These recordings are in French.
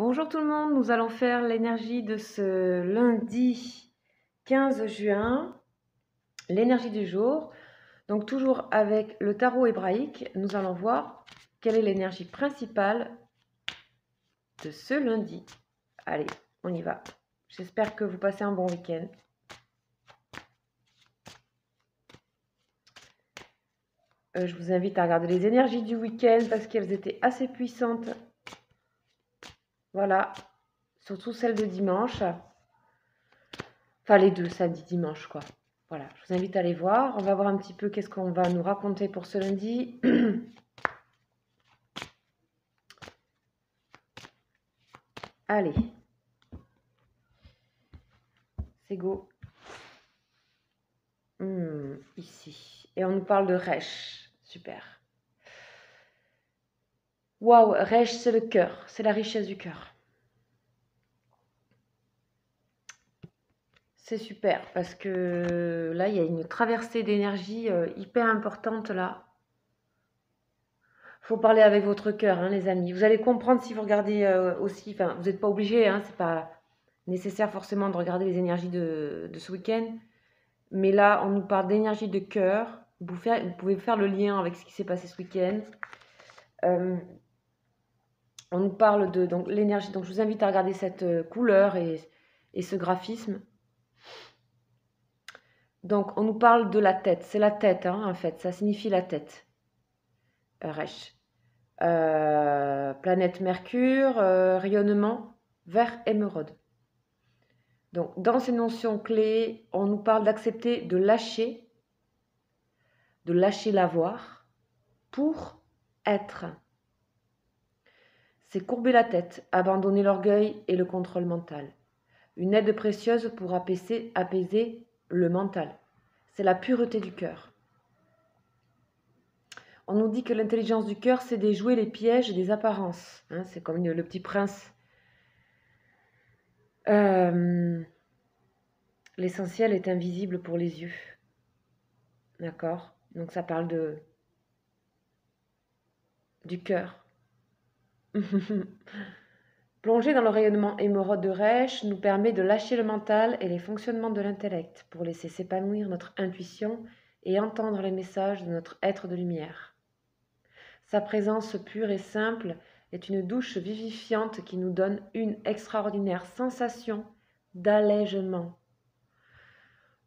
Bonjour tout le monde, nous allons faire l'énergie de ce lundi 15 juin, l'énergie du jour. Donc toujours avec le tarot hébraïque, nous allons voir quelle est l'énergie principale de ce lundi. Allez, on y va. J'espère que vous passez un bon week-end. Je vous invite à regarder les énergies du week-end parce qu'elles étaient assez puissantes. Voilà, surtout celles de dimanche. Enfin, les deux, samedi, dimanche, quoi. Voilà, je vous invite à aller voir. On va voir un petit peu qu'est-ce qu'on va nous raconter pour ce lundi. Allez, c'est go. Ici. Et on nous parle de Resh. Super. Waouh, Resh, c'est le cœur. C'est la richesse du cœur. C'est super parce que là, il y a une traversée d'énergie hyper importante là. Faut parler avec votre cœur, hein, les amis. Vous allez comprendre si vous regardez aussi. Enfin, vous n'êtes pas obligé, hein, c'est pas nécessaire forcément de regarder les énergies de ce week-end. Mais là, on nous parle d'énergie de cœur. Vous pouvez faire le lien avec ce qui s'est passé ce week-end. On nous parle de donc l'énergie. Donc, je vous invite à regarder cette couleur et ce graphisme. Donc, on nous parle de la tête. C'est la tête, hein, en fait. Ça signifie la tête. Resh. Planète Mercure, rayonnement vert émeraude. Donc, dans ces notions clés, on nous parle d'accepter de lâcher l'avoir pour être. C'est courber la tête, abandonner l'orgueil et le contrôle mental. Une aide précieuse pour apaiser le mental. C'est la pureté du cœur. On nous dit que l'intelligence du cœur, c'est déjouer les pièges des apparences. Hein, c'est comme le petit prince. L'essentiel est invisible pour les yeux. D'accord? Donc ça parle du cœur. Plonger dans le rayonnement émeraude de Resh nous permet de lâcher le mental et les fonctionnements de l'intellect pour laisser s'épanouir notre intuition et entendre les messages de notre être de lumière. Sa présence pure et simple est une douche vivifiante qui nous donne une extraordinaire sensation d'allègement.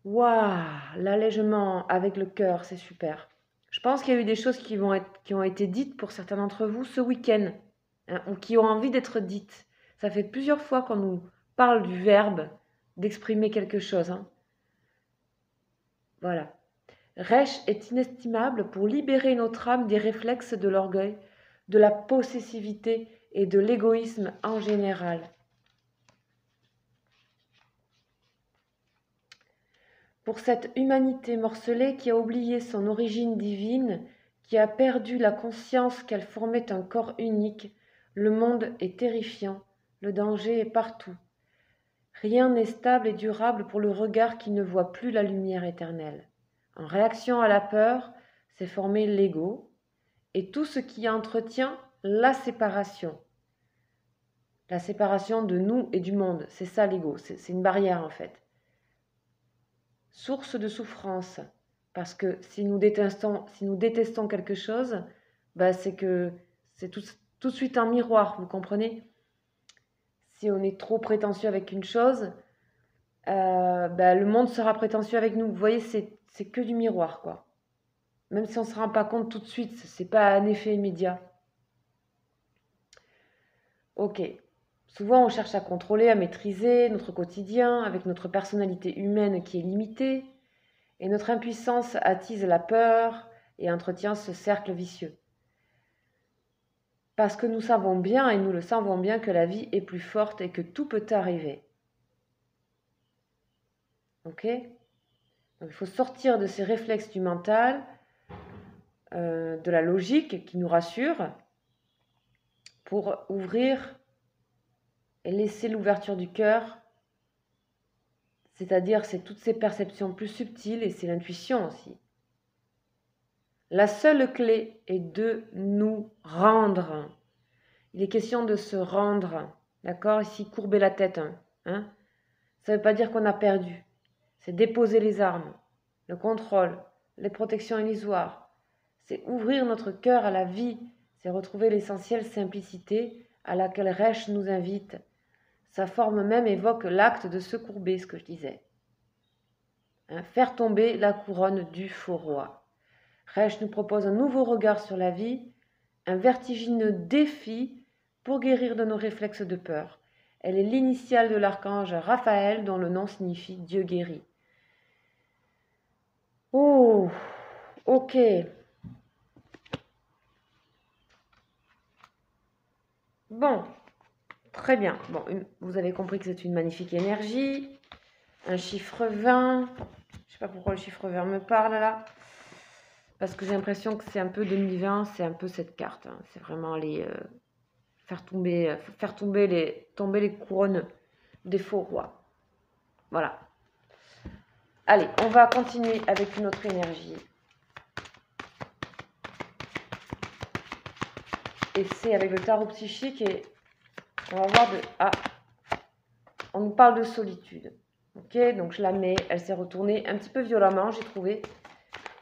Waouh, l'allègement avec le cœur, c'est super. Je pense qu'il y a eu des choses qui ont été dites pour certains d'entre vous ce week-end, hein, ou qui ont envie d'être dites. Ça fait plusieurs fois qu'on nous parle du verbe d'exprimer quelque chose. Hein. Voilà. Resh est inestimable pour libérer notre âme des réflexes de l'orgueil, de la possessivité et de l'égoïsme en général. Pour cette humanité morcelée qui a oublié son origine divine, qui a perdu la conscience qu'elle formait un corps unique, le monde est terrifiant, le danger est partout. Rien n'est stable et durable pour le regard qui ne voit plus la lumière éternelle. En réaction à la peur, s'est formé l'ego et tout ce qui entretient la séparation. La séparation de nous et du monde, c'est ça l'ego, c'est une barrière en fait. Source de souffrance, parce que si nous détestons quelque chose, bah c'est que c'est tout de suite un miroir, vous comprenez? Si on est trop prétentieux avec une chose, bah, le monde sera prétentieux avec nous. Vous voyez, c'est que du miroir, quoi. Même si on ne se rend pas compte tout de suite, c'est pas un effet immédiat. Ok. Souvent, on cherche à contrôler, à maîtriser notre quotidien avec notre personnalité humaine qui est limitée. Et notre impuissance attise la peur et entretient ce cercle vicieux. Parce que nous savons bien, et nous le savons bien, que la vie est plus forte et que tout peut arriver. Ok? Donc il faut sortir de ces réflexes du mental, de la logique qui nous rassure, pour ouvrir et laisser l'ouverture du cœur, c'est-à-dire c'est toutes ces perceptions plus subtiles et c'est l'intuition aussi. La seule clé est de nous rendre. Il est question de se rendre. D'accord? Ici, courber la tête. Hein? Ça ne veut pas dire qu'on a perdu. C'est déposer les armes, le contrôle, les protections illusoires. C'est ouvrir notre cœur à la vie. C'est retrouver l'essentielle simplicité à laquelle Resh nous invite. Sa forme même évoque l'acte de se courber, ce que je disais. Hein, faire tomber la couronne du faux roi. Resh nous propose un nouveau regard sur la vie, un vertigineux défi pour guérir de nos réflexes de peur. Elle est l'initiale de l'archange Raphaël, dont le nom signifie Dieu guérit. Oh, ok. Bon, très bien. Bon, vous avez compris que c'est une magnifique énergie. Un chiffre 20. Je sais pas pourquoi le chiffre 20 me parle là. Parce que j'ai l'impression que c'est un peu 2020, c'est un peu cette carte. Hein. C'est vraiment les faire tomber les couronnes des faux rois. Voilà. Allez, on va continuer avec une autre énergie. Et c'est avec le tarot psychique et on va voir on nous parle de solitude. Ok, donc je la mets, elle s'est retournée un petit peu violemment, j'ai trouvé.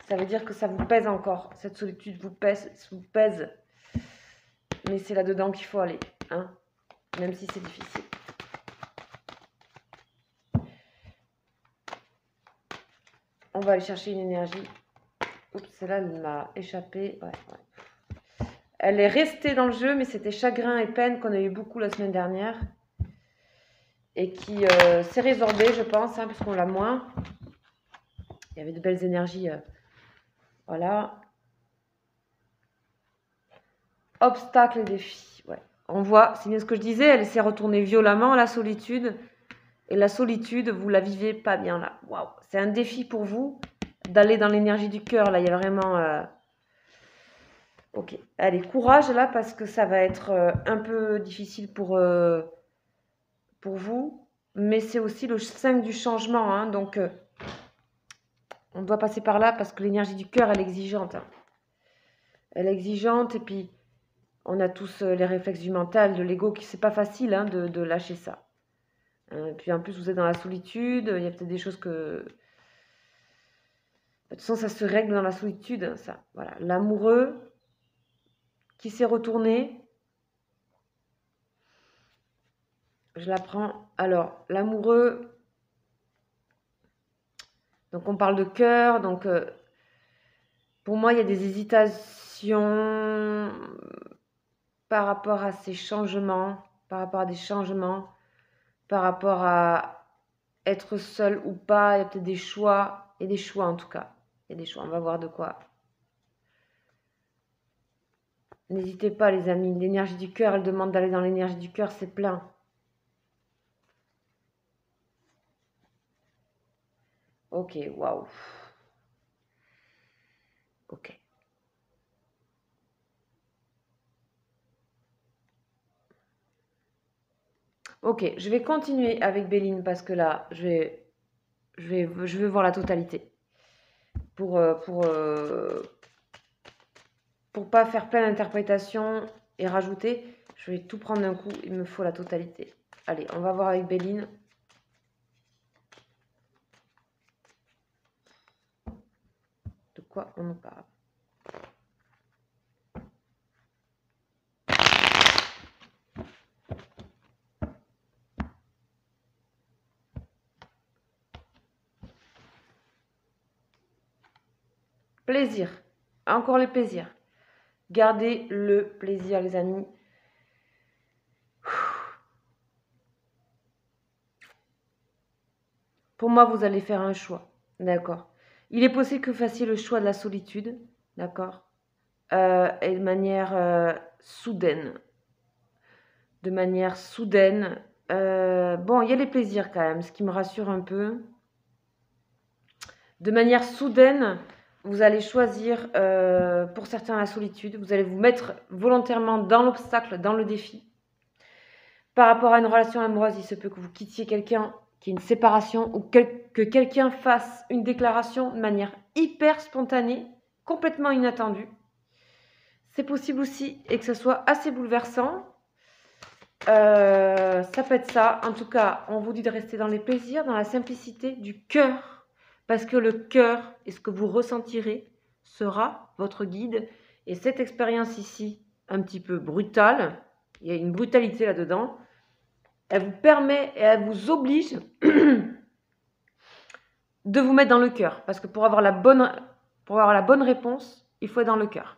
Ça veut dire que ça vous pèse encore. Cette solitude vous pèse. Mais c'est là-dedans qu'il faut aller, hein, même si c'est difficile. On va aller chercher une énergie. Oups, celle-là, elle m'a échappé. Ouais. Elle est restée dans le jeu, mais c'était chagrin et peine qu'on a eu beaucoup la semaine dernière. Et qui s'est résorbée, je pense, hein, puisqu'on l'a moins. Il y avait de belles énergies. Voilà. Obstacles et défis. Ouais. On voit, c'est bien ce que je disais, elle s'est retournée violemment, la solitude. Et la solitude, vous la vivez pas bien là. Waouh, c'est un défi pour vous d'aller dans l'énergie du cœur. Là, il y a vraiment... Ok, allez, courage là, parce que ça va être un peu difficile pour vous. Mais c'est aussi le 5 du changement. Hein, donc, on doit passer par là parce que l'énergie du cœur, elle est exigeante. Hein. Elle est exigeante et puis on a tous les réflexes du mental, de l'ego, qui c'est pas facile hein, de lâcher ça. Puis en plus, vous êtes dans la solitude, il y a peut-être des choses que... De toute façon, ça se règle dans la solitude, hein, ça. Voilà, l'amoureux qui s'est retourné. Je la prends. Alors, l'amoureux... Donc, on parle de cœur. Donc, pour moi, il y a des hésitations par rapport à ces changements, par rapport à des changements, par rapport à être seul ou pas. Il y a peut-être des choix, et des choix en tout cas. Il y a des choix, on va voir de quoi. N'hésitez pas les amis, l'énergie du cœur, elle demande d'aller dans l'énergie du cœur, c'est plein. Ok, waouh. Ok. Ok, je vais continuer avec Béline parce que là, je veux voir la totalité. Pour pas faire plein d'interprétations et rajouter, je vais tout prendre d'un coup, il me faut la totalité. Allez, on va voir avec Béline. De quoi on nous parle? Plaisir. Encore le plaisir. Gardez le plaisir, les amis. Pour moi, vous allez faire un choix. D'accord. Il est possible que vous fassiez le choix de la solitude. D'accord. Et de manière soudaine. De manière soudaine. Bon, il y a les plaisirs quand même, ce qui me rassure un peu. De manière soudaine, vous allez choisir, pour certains, la solitude. Vous allez vous mettre volontairement dans l'obstacle, dans le défi. Par rapport à une relation amoureuse, il se peut que vous quittiez quelqu'un, qu'il y ait une séparation, ou que quelqu'un fasse une déclaration de manière hyper spontanée, complètement inattendue. C'est possible aussi, et que ce soit assez bouleversant. Ça peut être ça. En tout cas, on vous dit de rester dans les plaisirs, dans la simplicité du cœur. Parce que le cœur et ce que vous ressentirez sera votre guide. Et cette expérience ici, un petit peu brutale, il y a une brutalité là-dedans, elle vous permet et elle vous oblige de vous mettre dans le cœur. Parce que pour avoir la bonne réponse, il faut être dans le cœur.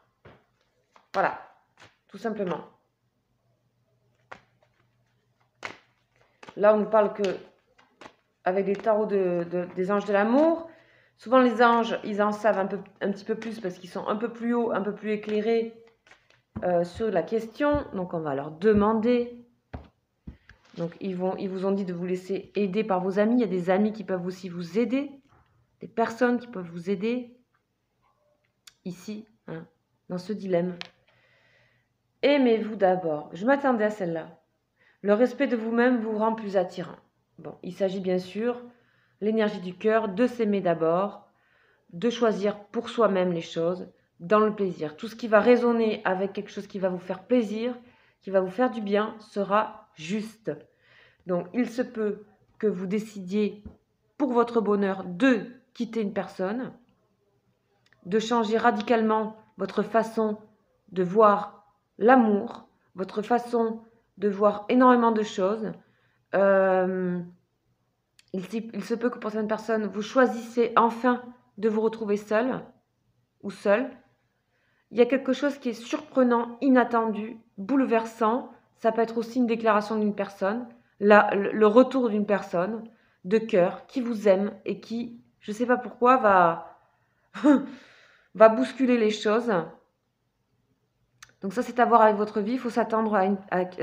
Voilà, tout simplement. Là, on ne parle que avec les tarots des anges de l'amour. Souvent, les anges, ils en savent un petit peu plus parce qu'ils sont un peu plus hauts, un peu plus éclairés sur la question. Donc, on va leur demander. Donc, ils vous ont dit de vous laisser aider par vos amis. Il y a des amis qui peuvent aussi vous aider. Des personnes qui peuvent vous aider. Ici, hein, dans ce dilemme. Aimez-vous d'abord. Je m'attendais à celle-là. Le respect de vous-même vous rend plus attirant. Bon, il s'agit bien sûr, l'énergie du cœur, de s'aimer d'abord, de choisir pour soi-même les choses, dans le plaisir. Tout ce qui va résonner avec quelque chose qui va vous faire plaisir, qui va vous faire du bien, sera juste. Donc, il se peut que vous décidiez, pour votre bonheur, de quitter une personne, de changer radicalement votre façon de voir l'amour, votre façon de voir énormément de choses. Il se peut que pour certaines personnes, vous choisissez enfin de vous retrouver seul ou seul. Il y a quelque chose qui est surprenant, inattendu, bouleversant. Ça peut être aussi une déclaration d'une personne, le retour d'une personne de cœur qui vous aime et qui, je ne sais pas pourquoi, va bousculer les choses. Donc ça, c'est à voir avec votre vie. Il faut s'attendre à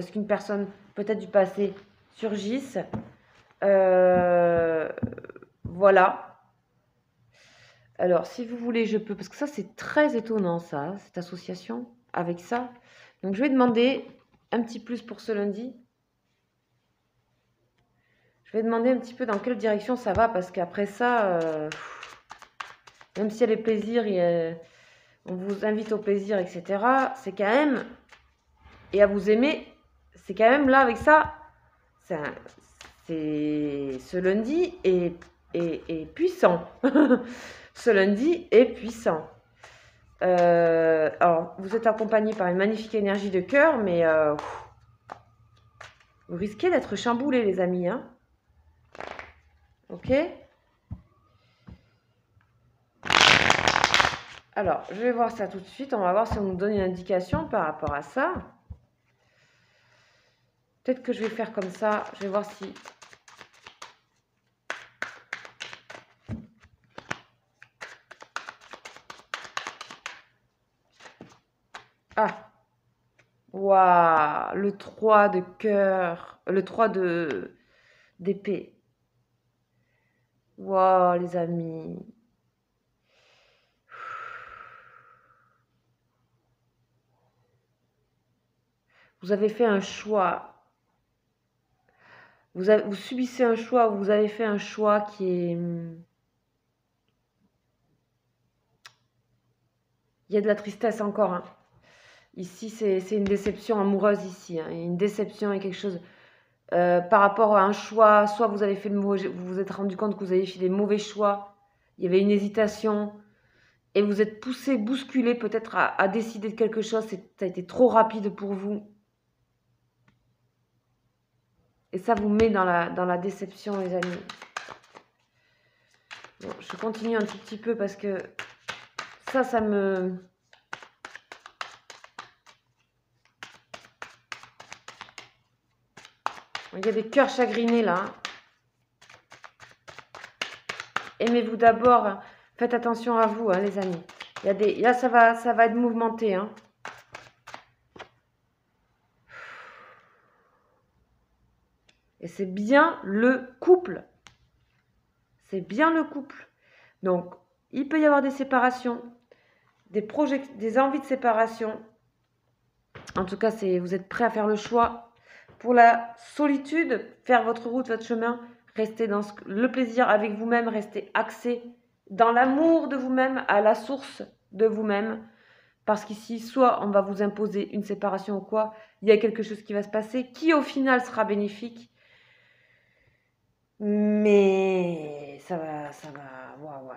ce qu'une personne, peut-être du passé, surgisse. Voilà. Alors, si vous voulez, je peux... Parce que ça, c'est très étonnant, ça, cette association, avec ça. Donc, je vais demander un petit plus pour ce lundi. Je vais demander un petit peu dans quelle direction ça va, parce qu'après ça, même s'il y a les plaisirs, on vous invite au plaisir, etc., c'est quand même... Et à vous aimer, c'est quand même là, avec ça, ce lundi est puissant. Ce lundi est puissant. Alors, vous êtes accompagné par une magnifique énergie de cœur, mais vous risquez d'être chamboulés, les amis. Hein, ok? Alors, je vais voir ça tout de suite. On va voir si on nous donne une indication par rapport à ça. Peut-être que je vais faire comme ça. Je vais voir si... Ah! Waouh! Le 3 de cœur. Le 3 d'épée. Waouh, les amis. Vous avez fait un choix. Vous subissez un choix. Vous avez fait un choix qui est... Il y a de la tristesse encore. Hein. Ici, c'est une déception amoureuse ici. Hein. Une déception et quelque chose par rapport à un choix. Soit vous avez fait le mauvais, vous vous êtes rendu compte que vous avez fait des mauvais choix. Il y avait une hésitation. Et vous êtes poussé, bousculé peut-être à décider de quelque chose. Ça a été trop rapide pour vous. Et ça vous met dans la déception, les amis. Bon, je continue un tout petit peu parce que ça me... Il y a des cœurs chagrinés là. Aimez-vous d'abord. Faites attention à vous, hein, les amis. Là, ça va être mouvementé. Hein. Et c'est bien le couple. C'est bien le couple. Donc, il peut y avoir des séparations, des envies de séparation. En tout cas, vous êtes prêts à faire le choix. Pour la solitude, faire votre route, votre chemin, restez dans le plaisir avec vous-même, restez axé dans l'amour de vous-même, à la source de vous-même. Parce qu'ici, soit on va vous imposer une séparation ou quoi, il y a quelque chose qui va se passer, qui au final sera bénéfique. Mais ça va, ouais,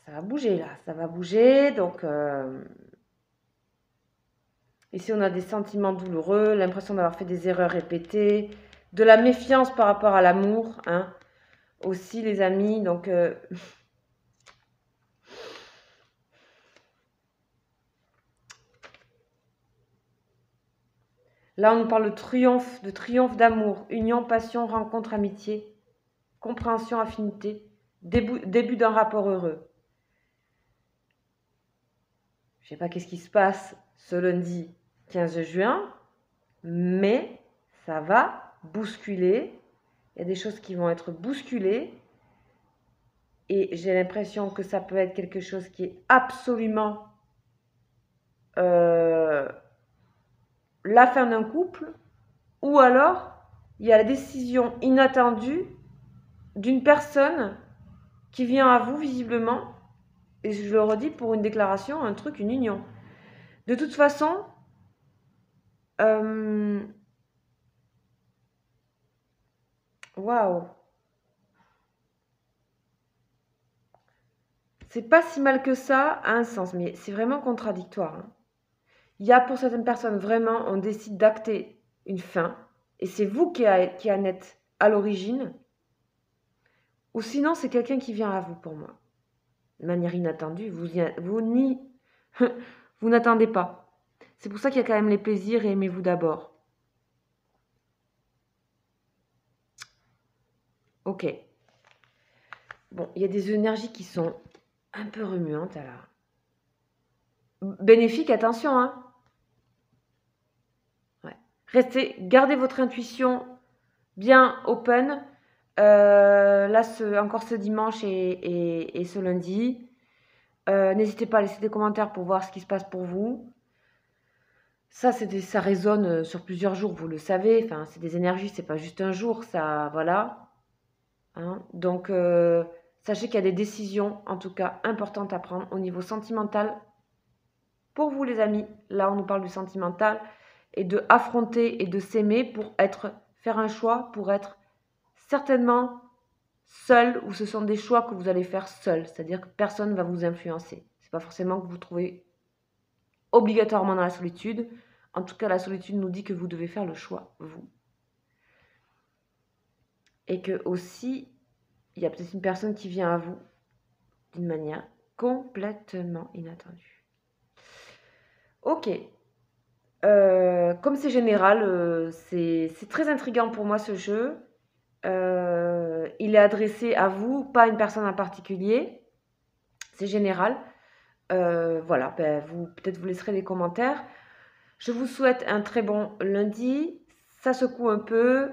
ça va bouger là, ça va bouger. Donc, ici on a des sentiments douloureux, l'impression d'avoir fait des erreurs répétées, de la méfiance par rapport à l'amour, hein, aussi les amis. Donc, là on nous parle de triomphe d'amour, union, passion, rencontre, amitié, compréhension, affinité, début d'un rapport heureux. Je ne sais pas qu'est-ce qui se passe ce lundi 15 juin, mais ça va bousculer. Il y a des choses qui vont être bousculées. Et j'ai l'impression que ça peut être quelque chose qui est absolument la fin d'un couple. Ou alors, il y a la décision inattendue d'une personne qui vient à vous visiblement. Et je le redis pour une déclaration, un truc, une union. De toute façon, waouh, c'est pas si mal que ça à un sens, mais c'est vraiment contradictoire. Hein. Il y a pour certaines personnes vraiment, on décide d'acter une fin, et c'est vous qui en êtes à l'origine, ou sinon c'est quelqu'un qui vient à vous pour moi. De manière inattendue, vous n'attendez pas. C'est pour ça qu'il y a quand même les plaisirs et aimez-vous d'abord. Ok. Bon, il y a des énergies qui sont un peu remuantes alors. Bénéfique, attention, hein. Ouais. Gardez votre intuition bien open. Là, encore ce dimanche et ce lundi. N'hésitez pas à laisser des commentaires pour voir ce qui se passe pour vous. Ça résonne sur plusieurs jours, vous le savez. Enfin, c'est des énergies, c'est pas juste un jour, ça, voilà. Hein. Donc, sachez qu'il y a des décisions, en tout cas, importantes à prendre au niveau sentimental. Pour vous, les amis, là, on nous parle du sentimental et de affronter et de s'aimer pour faire un choix, pour être certainement seul, ou ce sont des choix que vous allez faire seul, c'est-à-dire que personne ne va vous influencer. C'est pas forcément que vous trouvez obligatoirement dans la solitude. En tout cas, la solitude nous dit que vous devez faire le choix, vous. Et que aussi, il y a peut-être une personne qui vient à vous d'une manière complètement inattendue. Ok. Comme c'est général, c'est très intriguant pour moi ce jeu. Il est adressé à vous, pas à une personne en particulier. C'est général. Voilà, peut-être vous laisserez des commentaires. Je vous souhaite un très bon lundi. Ça secoue un peu.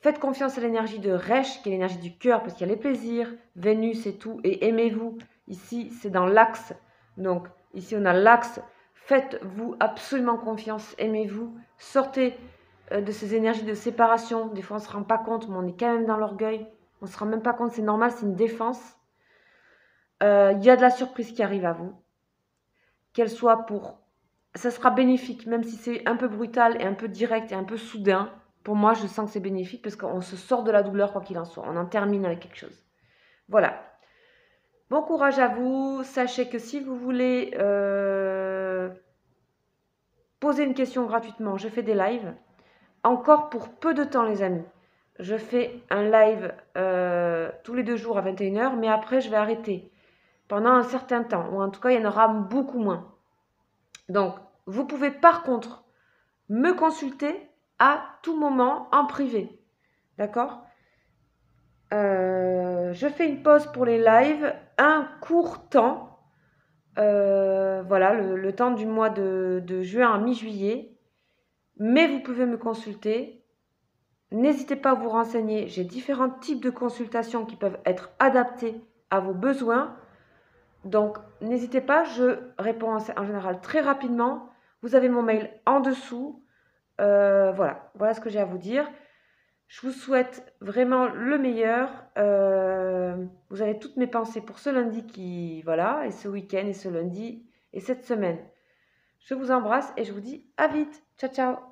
Faites confiance à l'énergie de Resh, qui est l'énergie du cœur, parce qu'il y a les plaisirs, Vénus et tout, et aimez-vous. Ici, c'est dans l'axe. Donc, ici, on a l'axe. Faites-vous absolument confiance, aimez-vous. Sortez de ces énergies de séparation. Des fois, on ne se rend pas compte, mais on est quand même dans l'orgueil. On ne se rend même pas compte, c'est normal, c'est une défense. Il y a de la surprise qui arrive à vous. Qu'elle soit ça sera bénéfique, même si c'est un peu brutal et un peu direct et un peu soudain. Pour moi, je sens que c'est bénéfique parce qu'on se sort de la douleur, quoi qu'il en soit. On en termine avec quelque chose. Voilà. Bon courage à vous. Sachez que si vous voulez poser une question gratuitement, je fais des lives. Encore pour peu de temps, les amis. Je fais un live tous les 2 jours à 21h, mais après, je vais arrêter pendant un certain temps. Ou en tout cas, il y en aura beaucoup moins. Donc, vous pouvez par contre me consulter à tout moment en privé. D'accord ? Je fais une pause pour les lives, un court temps. Voilà, le temps du mois de juin à mi-juillet. Mais vous pouvez me consulter. N'hésitez pas à vous renseigner. J'ai différents types de consultations qui peuvent être adaptées à vos besoins. Donc, n'hésitez pas, je réponds en général très rapidement. Vous avez mon mail en dessous. Voilà ce que j'ai à vous dire. Je vous souhaite vraiment le meilleur. Vous avez toutes mes pensées pour ce lundi et ce week-end et ce lundi et cette semaine. Je vous embrasse et je vous dis à vite. Ciao, ciao.